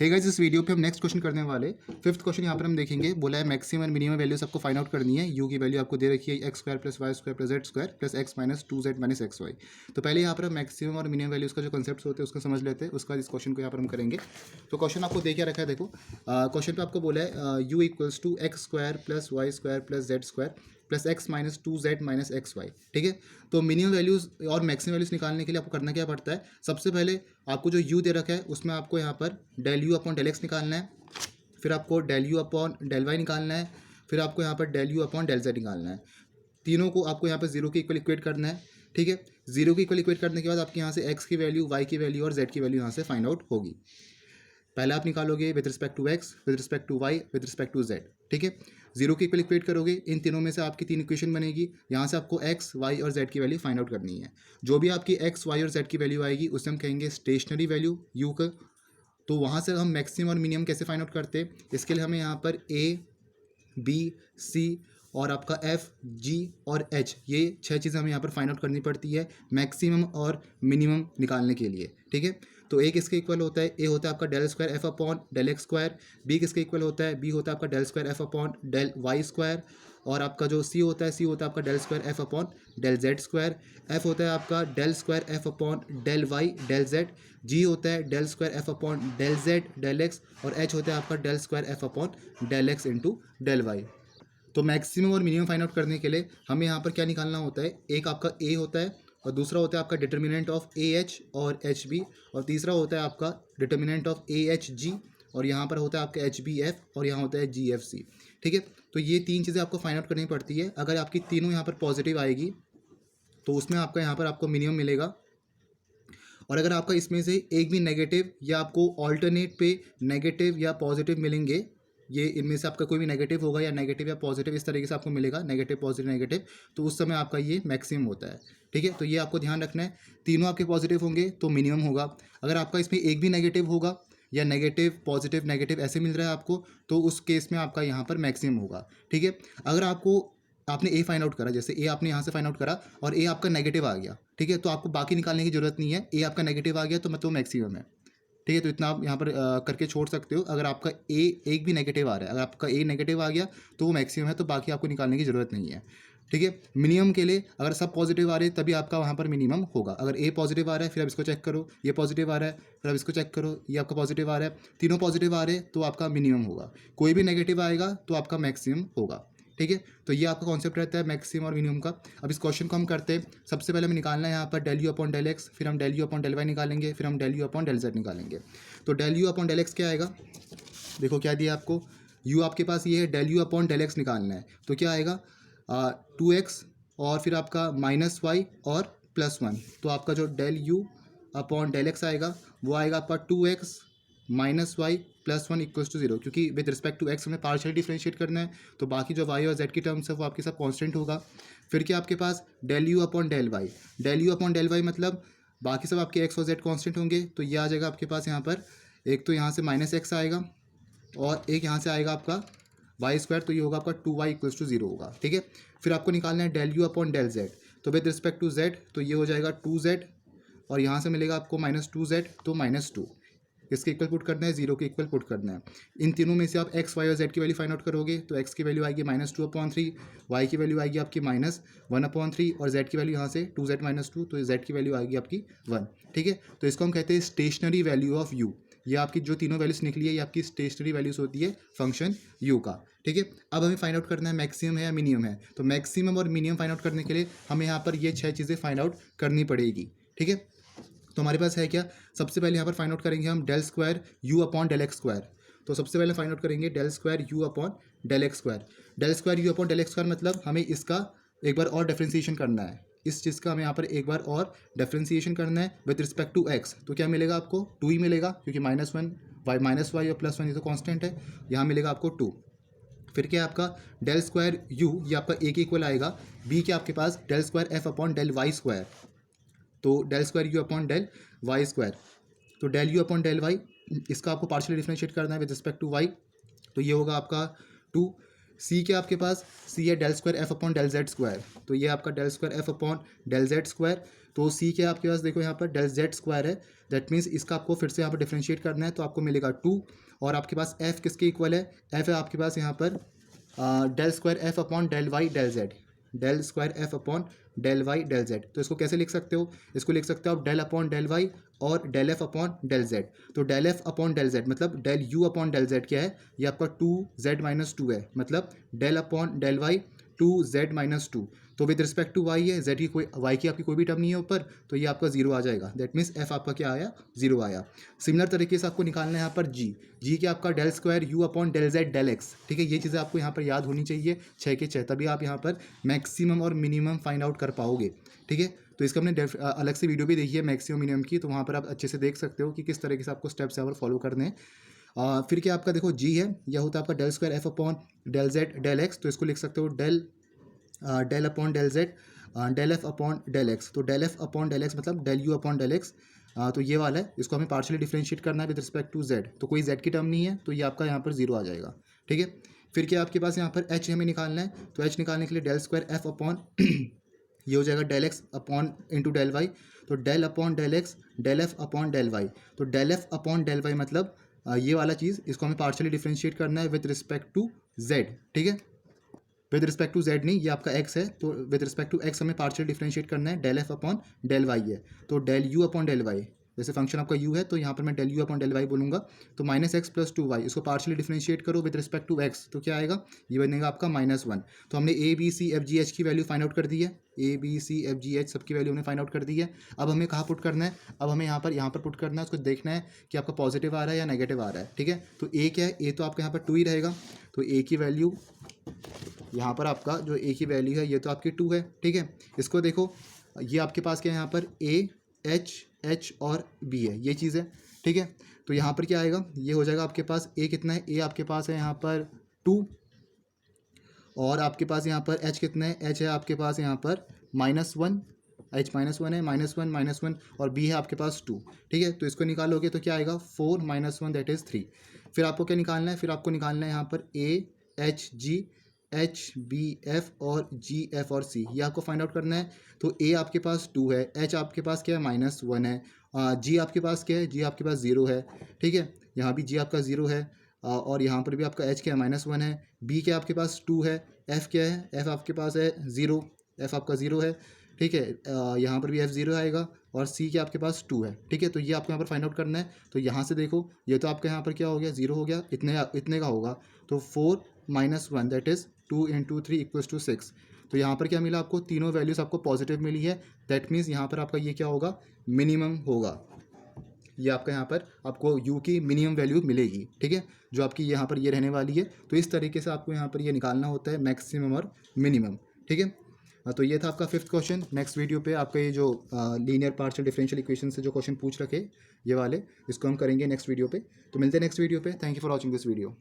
है गाइस, इस वीडियो पे हम नेक्स्ट क्वेश्चन करने वाले। फिफ्थ क्वेश्चन यहाँ पर हम देखेंगे। बोला है मैक्सिमम और मिनिमम वैल्यूज आपको फाइंड आउट करनी है। यू की वैल्यू आपको दे रखी है x square plus y square plus z square plus x minus 2z minus x y. तो पहले यहाँ पर हम मैक्सिमम और मिनिमम वैल्यूज का जो कंसेप्ट होते हैं उसको समझ लेते हैं, उसका इस क्वेश्चन को यहाँ पर हम करेंगे। तो क्वेश्चन आपको दे क्या रखा है, देखो क्वेश्चन पे आपको बोला है u equals to x square plus y square plus z square plus x minus 2z minus x y. ठीक है, तो मिनिमम वैल्यूज़ और मैक्सिमम वैल्यूज़ निकालने के लिए आपको करना क्या पड़ता है। सबसे पहले आपको जो u दे रखा है उसमें आपको यहाँ पर del you upon del x निकालना है, फिर आपको del you upon del y निकालना है, फिर आपको यहाँ पर del you upon del z निकालना है। तीनों को आपको यहाँ पर जीरो के इक्वल इक्वेट करना है। ठीक है, जीरो के इक्वल इक्वेट करने के बाद आपके यहाँ से एक्स की वैल्यू, वाई की वैल्यू और जेड की वैल्यू यहाँ से फाइंड आउट होगी। पहले आप निकालोगे with respect to x, with respect to y, with respect to z. ठीक है, जीरो की इक्वल इक्वेट करोगे, इन तीनों में से आपकी तीन इक्वेशन बनेगी। यहाँ से आपको एक्स, वाई और जेड की वैल्यू फाइंड आउट करनी है। जो भी आपकी एक्स, वाई और जेड की वैल्यू आएगी उसे हम कहेंगे स्टेशनरी वैल्यू यू का। तो वहाँ से हम मैक्सिमम और मिनिमम कैसे फाइंड आउट करते हैं, इसके लिए हमें यहाँ पर ए, बी, सी और आपका एफ, जी और एच, ये 6 चीज़ें हमें यहाँ पर फाइंड आउट करनी पड़ती है मैक्सिमम और मिनिमम निकालने के लिए। ठीक है, तो ए किसके इक्वल होता है, ए होता है आपका del square F upon del x square. B किसके इक्वल होता है, बी होता है आपका del square F upon del y square. और आपका जो सी होता है, सी होता है आपका del square F upon del Z square. F होता है आपका del square F upon del Y del z. G होता है del square F upon del Z del x. और एच होता है आपका del square F upon del x into del y. तो मैक्सिमम और मिनिमम फाइंड आउट करने के लिए हमें यहाँ पर क्या निकालना होता है, एक आपका ए होता है और दूसरा होता है आपका डिटर्मिनेंट ऑफ ए एच और एच बी, और तीसरा होता है आपका डिटर्मिनेंट ऑफ ए एच जी, और यहाँ पर होता है आपका एच बी एफ और यहाँ होता है जी एफ सी। ठीक है, तो ये तीन चीज़ें आपको फाइंड आउट करनी पड़ती है। अगर आपकी तीनों यहाँ पर पॉजिटिव आएगी तो उसमें आपका यहाँ पर आपको मिनिमम मिलेगा, और अगर आपका इसमें से एक भी नेगेटिव या आपको ऑल्टरनेट पे नेगेटिव या पॉजिटिव मिलेंगे, ये इनमें से आपका कोई भी नेगेटिव होगा या नेगेटिव या पॉजिटिव इस तरीके से आपको मिलेगा, नेगेटिव पॉजिटिव नेगेटिव, तो उस समय आपका ये मैक्सिमम होता है। ठीक है, तो ये आपको ध्यान रखना है। तीनों आपके पॉजिटिव होंगे तो मिनिमम होगा। अगर आपका इसमें एक भी नेगेटिव होगा या नेगेटिव पॉजिटिव नेगेटिव ऐसे मिल रहा है आपको, तो उस केस में आपका यहाँ पर मैक्सिमम होगा। ठीक है, अगर आपने ए फाइंड आउट करा, जैसे ए आपने यहाँ से फाइंड आउट करा और ए आपका नेगेटिव आ गया, ठीक है, तो आपको बाकी निकालने की जरूरत नहीं है। ए आपका नेगेटिव आ गया तो मतलब मैक्सिमम है। ठीक है, तो इतना आप यहाँ पर करके छोड़ सकते हो। अगर आपका ए एक भी नेगेटिव आ रहा है, अगर आपका ए नेगेटिव आ गया तो वो मैक्सिमम है, तो बाकी आपको निकालने की ज़रूरत नहीं है। ठीक है, मिनिमम के लिए अगर सब पॉजिटिव आ रहे हैं तभी आपका वहाँ पर मिनिमम होगा। अगर ए पॉजिटिव आ रहा है फिर आप इसको चेक करो, ये पॉजिटिव आ रहा है फिर आप इसको चेक करो, ये आपका पॉजिटिव आ रहा है, तीनों पॉजिटिव आ रहे हैं तो आपका मिनिमम होगा। कोई भी नेगेटिव आएगा तो आपका मैक्सिमम होगा। ठीक है, तो ये आपका कॉन्सेप्ट रहता है मैक्सिमम और मिनिमम का। अब इस क्वेश्चन को हम करते हैं। सबसे पहले हमें निकालना है यहाँ पर del you upon del x, फिर हम del you upon del y निकालेंगे, फिर हम del you upon del z निकालेंगे। तो del you upon del x क्या आएगा, देखो क्या दिया आपको, यू आपके पास ये है, del you upon del x निकालना है तो क्या आएगा 2x और फिर आपका माइनस वाई और प्लस 1। तो आपका जो del you upon del x आएगा वो आएगा आपका 2x minus y plus 1 equals to 0, क्योंकि विद रिस्पेक्ट टू एक्स हमें पार्शियल डिफ्रेंशिएट करना है, तो बाकी जो वाई और जेड की टर्म्स है वो आपके साथ कांस्टेंट होगा। फिर क्या आपके पास del you upon del Y, del you upon del y मतलब बाकी सब आपके एक्स और जेड कांस्टेंट होंगे, तो ये आ जाएगा आपके पास यहाँ पर, एक तो यहाँ से माइनस एक्स आएगा और एक यहाँ से आएगा आपका वाई स्क्वायर, तो ये होगा आपका 2y इक्वल्स टू 0 होगा। ठीक है, फिर आपको निकालना है del you upon del Z, तो विद रिस्पेक्ट टू जेड तो ये हो जाएगा 2z और यहाँ से मिलेगा आपको माइनस 2z, तो माइनस 2। इसके इक्वल पुट करना है, 0 के इक्वल पुट करना है। इन तीनों में से आप एक्स, वाई और जेड की वैल्यू फाइंड आउट करोगे तो एक्स की वैल्यू आएगी -2/3, वाई की वैल्यू आएगी आपकी -1/3 और जेड की वैल्यू यहाँ से 2z-2, तो जेड की वैल्यू आएगी आपकी 1। ठीक है, तो इसको हम कहते हैं स्टेशनरी वैल्यू ऑफ यू। ये आपकी जो तीनों वैल्यूज निकली है ये आपकी स्टेशनरी वैल्यूज होती है फंक्शन यू का। ठीक है, अब हमें फाइंड आउट करना है मैक्सिमम है या मिनिमम है। तो मैक्सिमम और मिनिमम फाइंड आउट करने के लिए हमें यहाँ पर ये 6 चीज़ें फाइंड आउट करनी पड़ेगी। ठीक है, तो हमारे पास है क्या, सबसे पहले यहाँ पर फाइंड आउट करेंगे हम del square you upon del x square. तो सबसे पहले फाइंड आउट करेंगे del square you upon del x square. Del square you upon del x square मतलब हमें इसका एक बार और डिफ्रेंशिएशन करना है, इस चीज़ का हमें यहाँ पर एक बार और डिफ्रेंशिएशन करना है विद रिस्पेक्ट टू एक्स। तो क्या मिलेगा आपको 2 ही मिलेगा, क्योंकि -1 वाई माइनस वाई और +1 ये तो कांस्टेंट है, यहाँ मिलेगा आपको 2। फिर क्या आपका डेल स्क्वायर यू, ये आपका ए के इक्वल आएगा। बी क्या आपके पास del square F upon del y square, तो del square you upon del y square, तो del you upon del y इसका आपको पार्शियली डिफरेंशिएट करना है विद रिस्पेक्ट टू वाई, तो ये होगा आपका 2। सी के आपके पास सी है del square F upon del Z square, तो ये आपका del square F upon del Z square. तो सी के आपके पास देखो यहाँ पर डेल जेड स्क्वायर है, दैट मीन्स इसका आपको फिर से यहाँ पर डिफ्रेंशिएट करना है, तो आपको मिलेगा 2। और आपके पास एफ किसके इक्वल है, एफ है आपके पास यहाँ पर del square F upon del Y del Z, del square F upon del Y del Z. तो इसको कैसे लिख सकते हो, इसको लिख सकते हो आप डेल अपॉन डेल वाई और del F upon del Z. तो del F upon del z मतलब del you upon del z क्या है, ये आपका 2z-2 है, मतलब del upon del Y 2z-2। तो विद रिस्पेक्ट टू वाई है, जेड की कोई वाई की आपकी कोई भी टर्म नहीं है ऊपर, तो ये आपका जीरो आ जाएगा, दैट मीन्स एफ आपका क्या आया, जीरो आया। सिमिलर तरीके से आपको निकालना है यहाँ पर जी, जी के आपका del square you upon del Z del X, ठीक है। ये चीज़ें आपको यहाँ पर याद होनी चाहिए 6 के 6, तभी आप यहाँ पर मैक्सिमम और मिनिमम फाइंड आउट कर पाओगे, ठीक है। तो इसका हमने अलग से वीडियो भी देखी है मैक्सिमम मिनिमम की, तो वहाँ पर आप अच्छे से देख सकते हो कि किस तरीके से आपको स्टेप्स यहाँ पर फॉलो करने हैं। फिर क्या आपका देखो जी है, यह होता है आपका del square F upon del Z del x, तो इसको लिख सकते हो del upon del Z del F upon del x. तो del F upon del x मतलब del you upon del x, तो ये वाला है, इसको हमें पार्शियली डिफरेंशिएट करना है विद रिस्पेक्ट टू जेड, तो कोई जेड की टर्म नहीं है, तो ये आपका यहाँ पर जीरो आ जाएगा, ठीक है। फिर क्या आपके पास यहाँ पर एच हमें निकालना है, तो एच निकालने के लिए डेल स्क्वायर एफ अपॉन ये हो जाएगा del x upon into del y, तो del upon del x del F upon del y. तो del F upon del y मतलब ये वाला चीज़, इसको हमें पार्शियली डिफरेंशिएट करना है विद रिस्पेक्ट टू जेड, ठीक है। विद रिस्पेक्ट टू जेड नहीं, ये आपका एक्स है, तो विद रिस्पेक्ट टू एक्स हमें पार्शियल डिफरेंशिएट करना है, del F upon del Y है, तो del you upon del Y, जैसे फंक्शन आपका यू है तो यहाँ पर मैं del you upon del Y बोलूँगा, तो माइनस एक्स प्लस 2 वाई, इसको पार्शियली डिफरेंशिएट करो विद रिस्पेक्ट टू एक्स, तो क्या आएगा, ये बनेगा आपका -1। तो हमने A B C F G H की वैल्यू फाइंड आउट कर दी है, A B C F G H सबकी वैल्यू हमने फाइंड आउट कर दी है। अब हमें कहाँ पुट करना है, अब हमें यहाँ पर पुट करना है, उसको देखना है कि आपका पॉजिटिव आ रहा है या नेगेटिव आ रहा है, ठीक है। तो ए क्या है, ए तो आपका यहाँ पर 2 ही रहेगा, तो ए की वैल्यू यहाँ पर आपका जो ए की वैल्यू है ये तो आपकी 2 है, ठीक है। इसको देखो, ये आपके पास क्या है, यहाँ पर ए एच और बी है, ये चीज़ है, ठीक है। तो यहाँ पर क्या आएगा, ये हो जाएगा आपके पास ए कितना है, ए आपके पास है यहाँ पर 2, और आपके पास यहाँ पर एच कितना है, एच है आपके पास यहाँ पर -1, एच -1 है, -1 और बी है आपके पास 2, ठीक है। तो इसको निकालोगे तो क्या आएगा 4 - 1 दैट इज़ 3। फिर आपको क्या निकालना है, फिर आपको निकालना है यहाँ पर A H G H B F और जी एफ और सी, ये आपको फाइंड आउट करना है। तो ए आपके पास 2 है, एच आपके पास क्या है -1 है, जी आपके पास क्या है, जी आपके पास 0 है, ठीक है। यहाँ भी जी आपका 0 है, और यहाँ पर भी आपका एच क्या है -1 है, बी क्या आपके पास 2 है, एफ क्या है, एफ आपके पास है 0, एफ आपका 0 है, ठीक है। यहाँ पर भी एफ 0 आएगा, और सी क्या आपके पास 2 है, ठीक है। तो ये आपको यहाँ पर फाइंड आउट करना है। तो यहाँ से देखो, ये तो आपका यहाँ पर क्या हो गया, 0 हो गया, इतने का होगा, तो 4 - 1 दैट इज़ 2 × 3 = 6। तो यहाँ पर क्या मिला आपको, तीनों वैल्यूज़ आपको पॉजिटिव मिली है, दैट मीन्स यहाँ पर आपका ये क्या होगा, मिनिमम होगा। ये आपका यहाँ पर आपको यू की मिनिमम वैल्यू मिलेगी, ठीक है, जो आपकी यहाँ पर ये रहने वाली है। तो इस तरीके से आपको यहाँ पर ये निकालना होता है मैक्सिमम और मिनिमम, ठीक है। तो ये था आपका 5th क्वेश्चन। नेक्स्ट वीडियो पे आपका ये जो लीनियर पार्शियल डिफरेंशियल इक्वेशन से जो क्वेश्चन पूछ रखे ये वाले, इसको हम करेंगे नेक्स्ट वीडियो पे। तो मिलते हैं नेक्स्ट वीडियो पे। Thank you for watching this video.